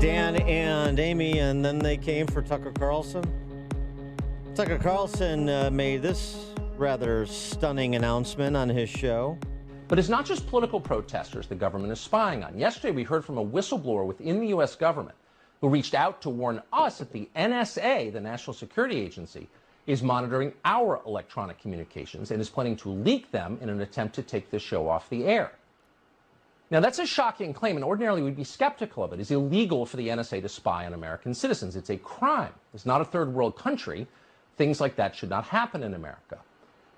Dan and Amy, and then they came for Tucker Carlson. Tucker Carlson made this rather stunning announcement on his show. But it's not just political protesters the government is spying on. Yesterday, we heard from a whistleblower within the U.S. government who reached out to warn us that the NSA, the National Security Agency, is monitoring our electronic communications and is planning to leak them in an attempt to take the show off the air. Now, that's a shocking claim, and ordinarily we'd be skeptical of it. It's illegal for the NSA to spy on American citizens. It's a crime. It's not a third world country. Things like that should not happen in America.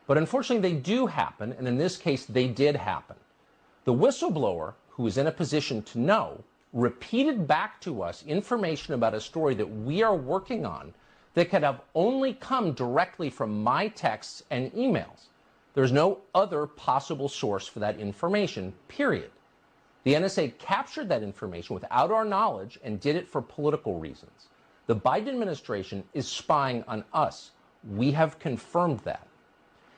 But unfortunately, they do happen, and in this case, they did happen. The whistleblower, who is in a position to know, repeated back to us information about a story that we are working on that could have only come directly from my texts and emails. There's no other possible source for that information, period. The NSA captured that information without our knowledge and did it for political reasons. The Biden administration is spying on us. We have confirmed that.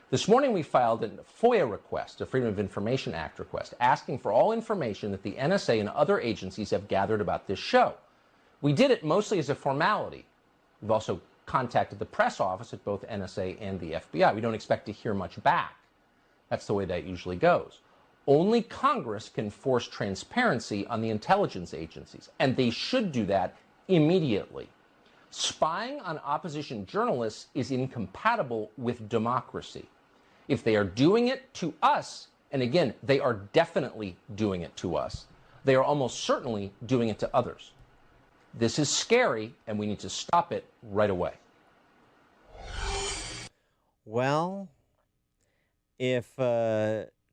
This morning we filed a FOIA request, a Freedom of Information Act request, asking for all information that the NSA and other agencies have gathered about this show. We did it mostly as a formality. We've also contacted the press office at both NSA and the FBI. We don't expect to hear much back. That's the way that usually goes. Only Congress can force transparency on the intelligence agencies, and they should do that immediately. Spying on opposition journalists is incompatible with democracy. If they are doing it to us, and again, they are definitely doing it to us, they are almost certainly doing it to others. This is scary, and we need to stop it right away. Well, if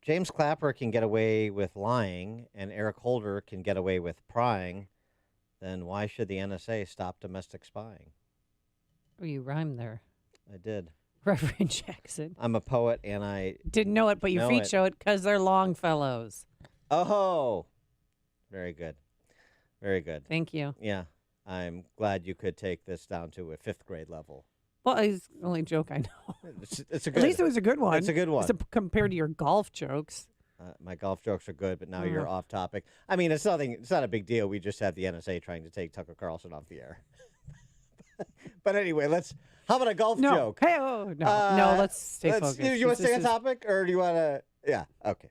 James Clapper can get away with lying and Eric Holder can get away with prying, then why should the NSA stop domestic spying? Oh, you rhymed there. I did. Reverend Jackson. I'm a poet, and I didn't know it, but your feet show it because they're Longfellows. Oh, very good. Very good. Thank you. Yeah, I'm glad you could take this down to a fifth grade level. Well, it's the only joke I know. It's a good, At least it was a good one. It's a good one. Compared to your golf jokes. My golf jokes are good, but now you're off topic. I mean, it's nothing. It's not a big deal. We just have the NSA trying to take Tucker Carlson off the air. But anyway, how about a golf joke? Hey, no, let's stay focused. You want to stay on topic, or do you want to? Yeah, okay.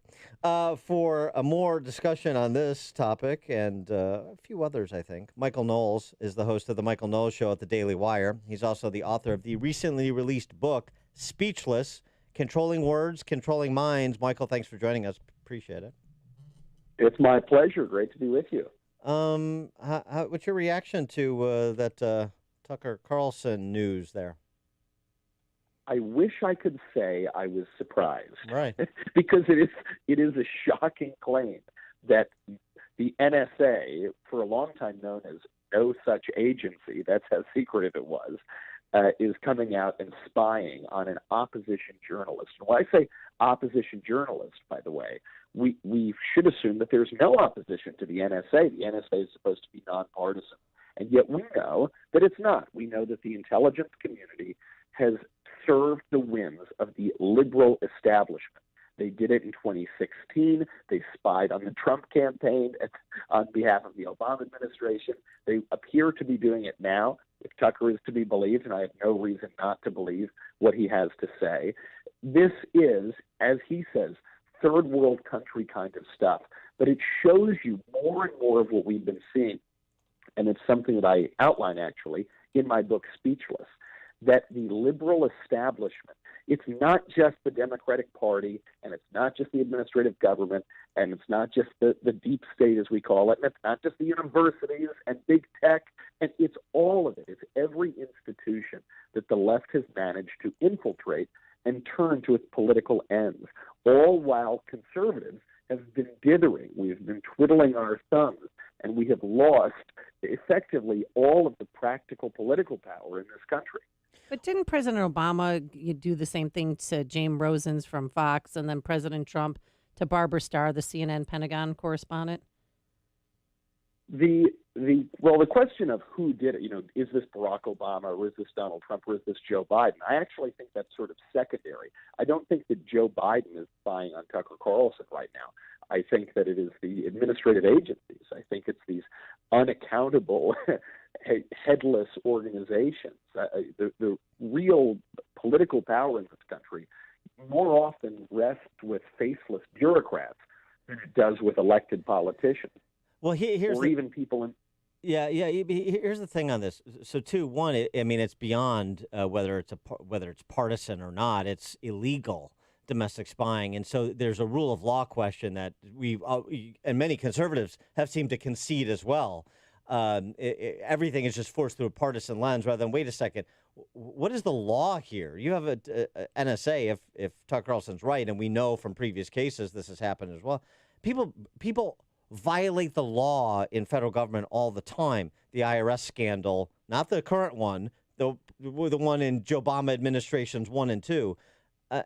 For a more discussion on this topic and a few others, I think, Michael Knowles is the host of the Michael Knowles Show at the Daily Wire. He's also the author of the recently released book, Speechless, Controlling Words, Controlling Minds. Michael, thanks for joining us. Appreciate it. It's my pleasure. Great to be with you. What's your reaction to that Tucker Carlson news there? I wish I could say I was surprised. Right. Because it is a shocking claim that the NSA, for a long time known as no such agency, that's how secretive it was, is coming out and spying on an opposition journalist. And when I say opposition journalist, by the way, we should assume that there's no opposition to the NSA. The NSA is supposed to be nonpartisan. And yet we know that it's not. We know that the intelligence community has served the whims of the liberal establishment. They did it in 2016. They spied on the Trump campaign on behalf of the Obama administration. They appear to be doing it now, if Tucker is to be believed, and I have no reason not to believe what he has to say. This is, as he says, third world country kind of stuff. But it shows you more and more of what we've been seeing. And it's something that I outline, actually, in my book, Speechless, that the liberal establishment, it's not just the Democratic Party, and it's not just the administrative government, and it's not just the deep state, as we call it, and it's not just the universities and big tech, and it's all of it. It's every institution that the left has managed to infiltrate and turn to its political ends, all while conservatives have been dithering. We've been twiddling our thumbs, and we have lost effectively all of the practical political power in this country. But didn't President Obama do the same thing to James Rosens from Fox, and then President Trump to Barbara Starr, the CNN Pentagon correspondent? The question of who did it, is this Barack Obama, or is this Donald Trump, or is this Joe Biden? I actually think that's sort of secondary. I don't think that Joe Biden is spying on Tucker Carlson right now. I think that it is the administrative agencies. I think it's these unaccountable, headless organizations. The real political power in this country more often rests with faceless bureaucrats than it does with elected politicians. Well, here's or even people in. Yeah, yeah. Here's the thing on this. So, one, I mean, it's beyond whether it's partisan or not. It's illegal domestic spying, and so there's a rule of law question that and many conservatives have seemed to concede as well. Everything is just forced through a partisan lens rather than wait a second. What is the law here? You have a NSA. If Tucker Carlson's right, and we know from previous cases this has happened as well. People violate the law in federal government all the time. The IRS scandal, not the current one, the one in Joe Obama administrations 1 and 2,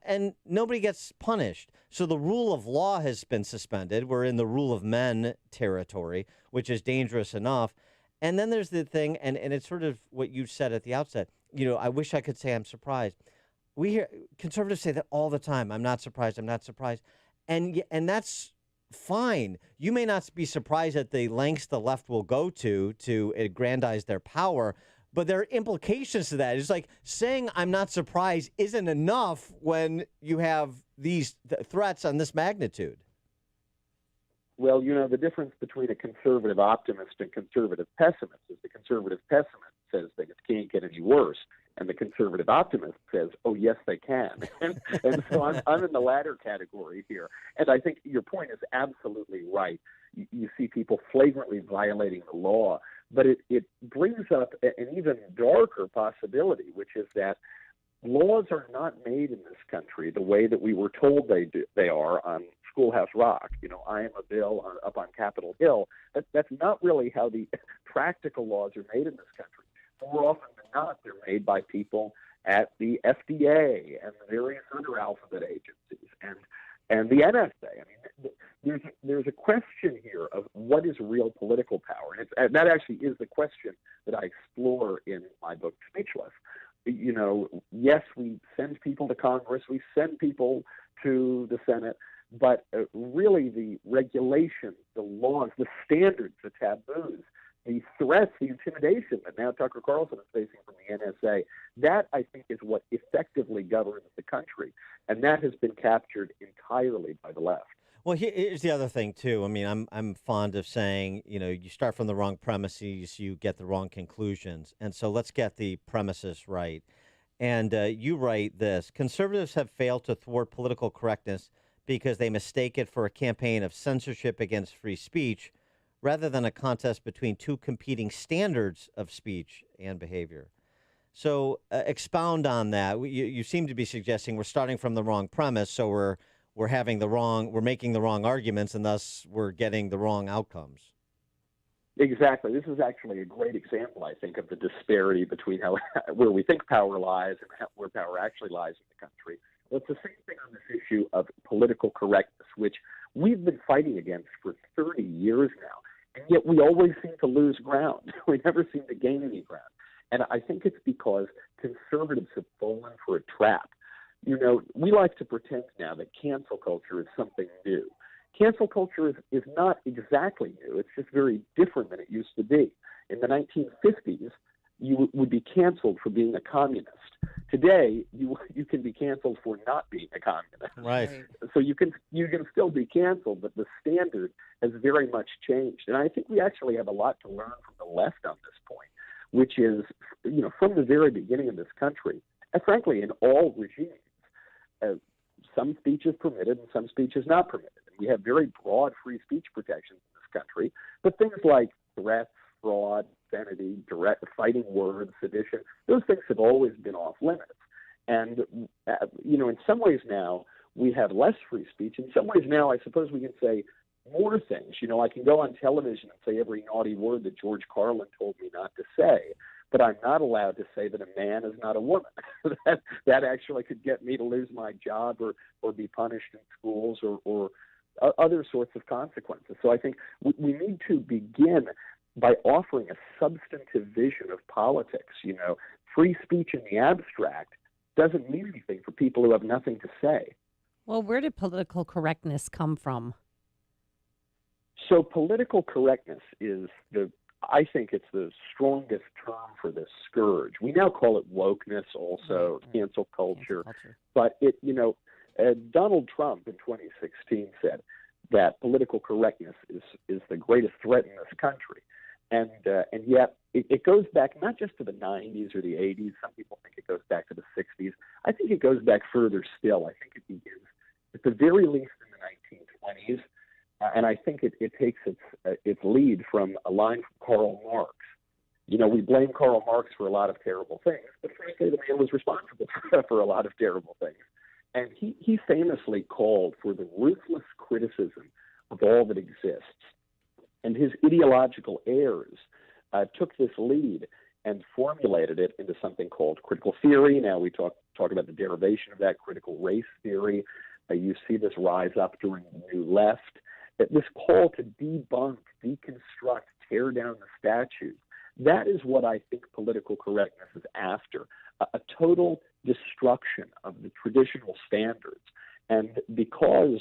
and nobody gets punished. So the rule of law has been suspended. We're in the rule of men territory, which is dangerous enough. And then there's the thing, and it's sort of what you said at the outset. I wish I could say I'm surprised. We hear conservatives say that all the time. I'm not surprised. I'm not surprised. And that's fine. You may not be surprised at the lengths the left will go to aggrandize their power, but there are implications to that. It's like saying I'm not surprised isn't enough when you have these threats on this magnitude. Well, the difference between a conservative optimist and conservative pessimist is the conservative pessimist says things can't get any worse, and the conservative optimist says, oh, yes, they can. and so I'm in the latter category here. And I think your point is absolutely right. You see people flagrantly violating the law, but it brings up an even darker possibility, which is that laws are not made in this country the way that we were told they are on Schoolhouse Rock. I am a bill up on Capitol Hill. That's not really how the practical laws are made in this country. More often than not, they're made by people at the FDA and the various other alphabet agencies and the NSA. I mean, there's a question here of what is real political power, and that actually is the question that I explore in my book, Speechless. Yes, we send people to Congress, we send people to the Senate, but really the regulations, the laws, the standards, the taboos, the threats, the intimidation that now Tucker Carlson is facing from the NSA, that I think is what effectively governs the country. And that has been captured entirely by the left. Well, here's the other thing, too. I mean, I'm fond of saying, you start from the wrong premises, you get the wrong conclusions. And so let's get the premises right. And you write this: conservatives have failed to thwart political correctness because they mistake it for a campaign of censorship against free speech rather than a contest between two competing standards of speech and behavior. So expound on that. You seem to be suggesting we're starting from the wrong premise, so we're making the wrong arguments, and thus we're getting the wrong outcomes. Exactly. This is actually a great example, I think, of the disparity between where we think power lies and where power actually lies in the country. Well, it's the same thing on this issue of political correctness, which we've been fighting against for 30 years now, and yet we always seem to lose ground. We never seem to gain any ground. And I think it's because conservatives have fallen for a trap. We like to pretend now that cancel culture is something new. Cancel culture is not exactly new. It's just very different than it used to be. In the 1950s, you would be canceled for being a communist. Today, you can be canceled for not being a communist. Right. So you can still be canceled, but the standard has very much changed. And I think we actually have a lot to learn from the left on this point, which is, from the very beginning of this country, and frankly, in all regimes, some speech is permitted and some speech is not permitted. We have very broad free speech protections in this country, but things like threats, fraud, obscenity, direct fighting words, sedition, those things have always been off limits. And, in some ways now we have less free speech. In some ways now I suppose we can say more things. I can go on television and say every naughty word that George Carlin told me not to say, but I'm not allowed to say that a man is not a woman. that actually could get me to lose my job or be punished in schools or other sorts of consequences. So I think we need to begin by offering a substantive vision of politics. Free speech in the abstract doesn't mean anything for people who have nothing to say. Well, where did political correctness come from? So political correctness is I think it's the strongest term for this scourge. We now call it wokeness, also cancel culture. But Donald Trump in 2016 said that political correctness is the greatest threat in this country. And yet it goes back not just to the 90s or the 80s. Some people think it goes back to the 60s. I think it goes back further still. I think it begins at the very least in the 1920s. And I think it takes its lead from a line from Karl Marx. We blame Karl Marx for a lot of terrible things, but frankly, the man was responsible for a lot of terrible things. And he famously called for the ruthless criticism of all that exists. And his ideological heirs took this lead and formulated it into something called critical theory. Now we talk about the derivation of that, critical race theory. You see this rise up during the New Left. This call to debunk, deconstruct, tear down the statues. That is what I think political correctness is after, a total destruction of the traditional standards. And because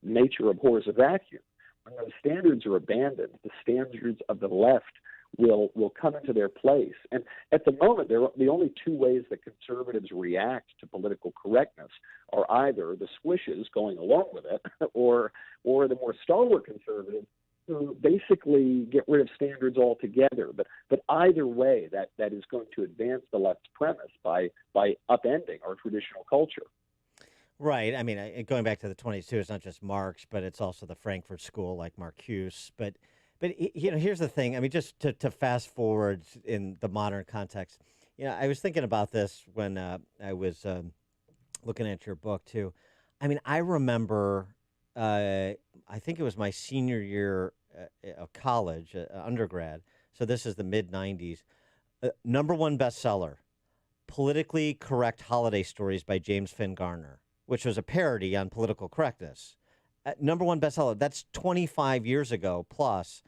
nature abhors a vacuum, when those standards are abandoned, the standards of the left will come into their place. And at the moment, the only two ways that conservatives react to political correctness are either the squishes going along with it or the more stalwart conservatives who basically get rid of standards altogether. But either way, that is going to advance the left's premise by upending our traditional culture. Right. I mean, going back to the 20s too, it's not just Marx, but it's also the Frankfurt School like Marcuse. But here's the thing. I mean, just to fast forward in the modern context, I was thinking about this when I was looking at your book too. I mean, I remember, I think it was my senior year of college, undergrad. So this is the mid 90s. Number one bestseller, Politically Correct Holiday Stories by James Finn Garner, which was a parody on political correctness. Number one bestseller. That's 25 years ago plus,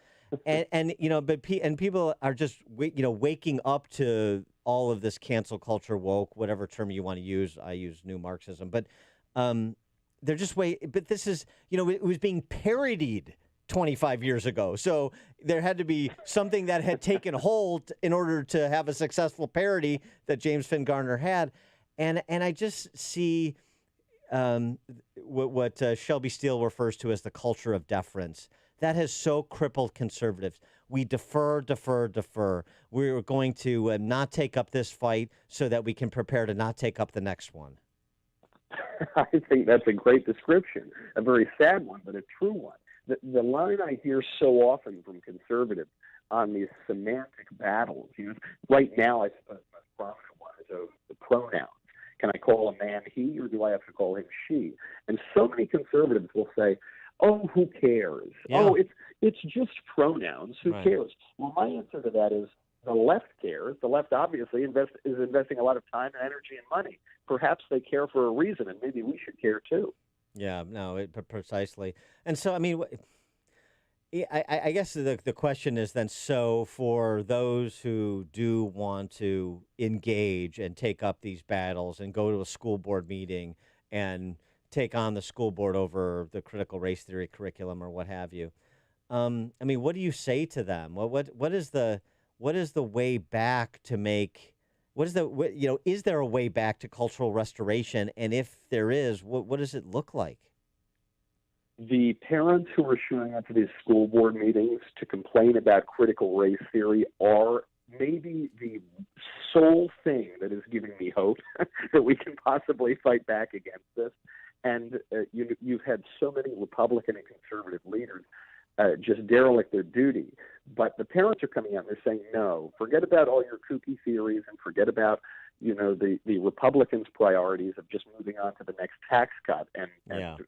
and people are just waking up to all of this cancel culture, woke, whatever term you want to use. I use new Marxism, but they're just But this is it was being parodied 25 years ago, so there had to be something that had taken hold in order to have a successful parody that James Finn Garner had, and I just see. What Shelby Steele refers to as the culture of deference. That has so crippled conservatives. We defer. We're going to not take up this fight so that we can prepare to not take up the next one. I think that's a great description, a very sad one, but a true one. The line I hear so often from conservatives on these semantic battles, right now I suppose the most prominent one is the pronouns. Can I call a man he, or do I have to call him she? And so many conservatives will say, "Oh, who cares? Yeah. Oh, it's just pronouns. Who Right. cares?" Well, my answer to that is the left cares. The left obviously is investing a lot of time, energy, and money. Perhaps they care for a reason, and maybe we should care too. Yeah, no, precisely. And so, I mean, I guess the question is then, so for those who do want to engage and take up these battles and go to a school board meeting and take on the school board over the critical race theory curriculum or what have you, I mean, what do you say to them? What is the way back to make? Is there a way back to cultural restoration? And if there is, what does it look like? The parents who are showing up to these school board meetings to complain about critical race theory are maybe the sole thing that is giving me hope that we can possibly fight back against this. And you've had so many Republican and conservative leaders just derelict their duty. But the parents are coming out and they're saying, no, forget about all your kooky theories and forget about, the Republicans' priorities of just moving on to the next tax cut and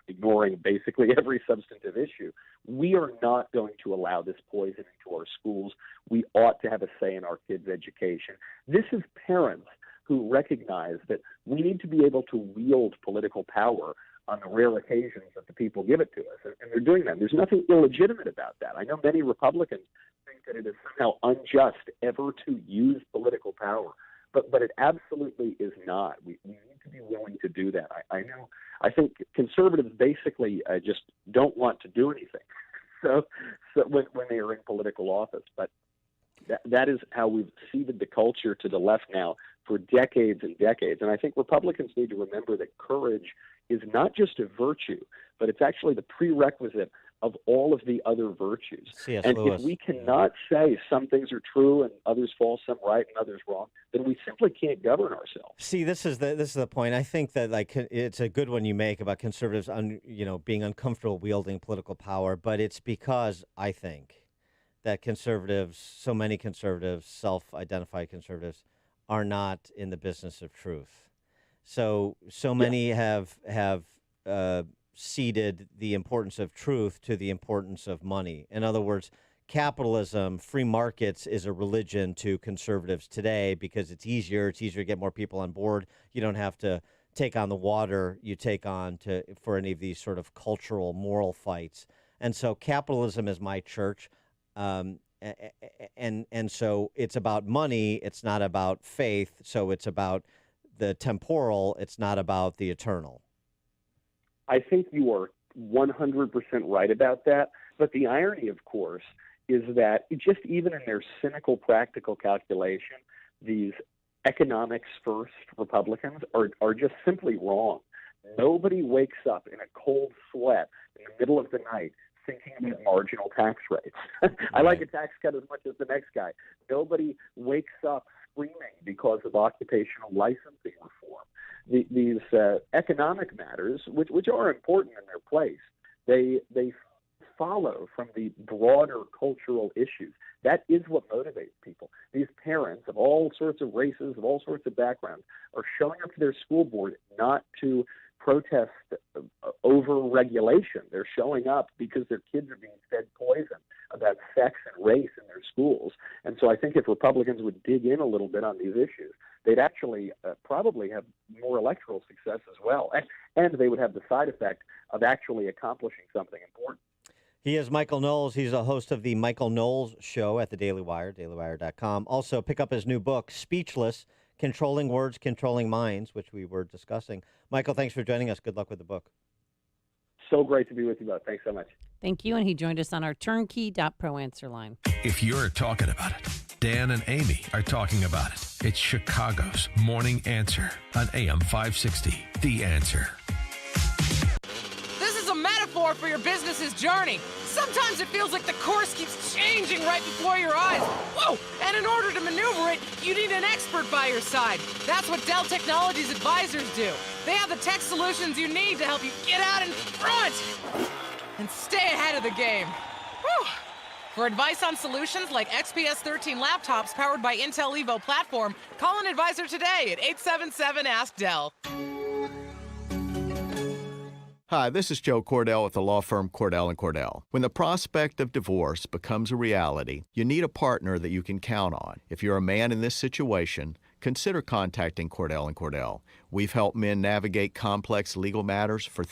ignoring basically every substantive issue. We are not going to allow this poison into our schools. We ought to have a say in our kids' education. This is parents who recognize that we need to be able to wield political power on the rare occasions that the people give it to us. And they're doing that. There's nothing illegitimate about that. I know many Republicans think that it is somehow unjust ever to use political power. But it absolutely is not. We need to be willing to do that. I think conservatives basically just don't want to do anything. so when they are in political office. But that is how we've seeded the culture to the left now for decades and decades. And I think Republicans need to remember that courage is not just a virtue, but it's actually the prerequisite of all of the other virtues. C.S. And Lewis. if we cannot say some things are true and others false, some right and others wrong, then we simply can't govern ourselves. See, this is the point. I think that it's a good one you make about conservatives, being uncomfortable wielding political power, but it's because I think that conservatives, so many conservatives, self-identified conservatives, are not in the business of truth. So many have ceded the importance of truth to the importance of money. In other words, capitalism, free markets is a religion to conservatives today because it's easier. It's easier to get more people on board. You don't have to take on the water you take on for any of these sort of cultural, moral fights. And so capitalism is my church. And so it's about money. It's not about faith. So it's about the temporal. It's not about the eternal. I think you are 100% right about that. But the irony, of course, is that just even in their cynical, practical calculation, these economics first Republicans are just simply wrong. Nobody wakes up in a cold sweat in the middle of the night thinking about marginal tax rates. I like a tax cut as much as the next guy. Nobody wakes up screaming because of occupational licensing reform. These economic matters, which are important in their place, they follow from the broader cultural issues. That is what motivates people. These parents of all sorts of races, of all sorts of backgrounds, are showing up to their school board not to protest over regulation. They're showing up because their kids are being fed poison about sex and race in their schools. And so I think if Republicans would dig in a little bit on these issues, they'd actually probably have more electoral success as well. And they would have the side effect of actually accomplishing something important. He is Michael Knowles. He's a host of the Michael Knowles Show at the Daily Wire, dailywire.com. Also, pick up his new book, Speechless, Controlling Words, Controlling Minds, which we were discussing. Michael, thanks for joining us. Good luck with the book. So great to be with you both. Thanks so much. Thank you. And he joined us on our turnkey.pro answer line. If you're talking about it, Dan and Amy are talking about it. It's Chicago's Morning Answer on AM 560. The Answer. This is a metaphor for your business's journey. Sometimes it feels like the course keeps changing right before your eyes. Whoa! And in order to maneuver it, you need an expert by your side. That's what Dell Technologies advisors do. They have the tech solutions you need to help you get out in front and stay ahead of the game. Whew. For advice on solutions like XPS 13 laptops powered by Intel Evo platform, call an advisor today at 877-ASK-DELL. Hi, this is Joe Cordell with the law firm Cordell & Cordell. When the prospect of divorce becomes a reality, you need a partner that you can count on. If you're a man in this situation, consider contacting Cordell & Cordell. We've helped men navigate complex legal matters for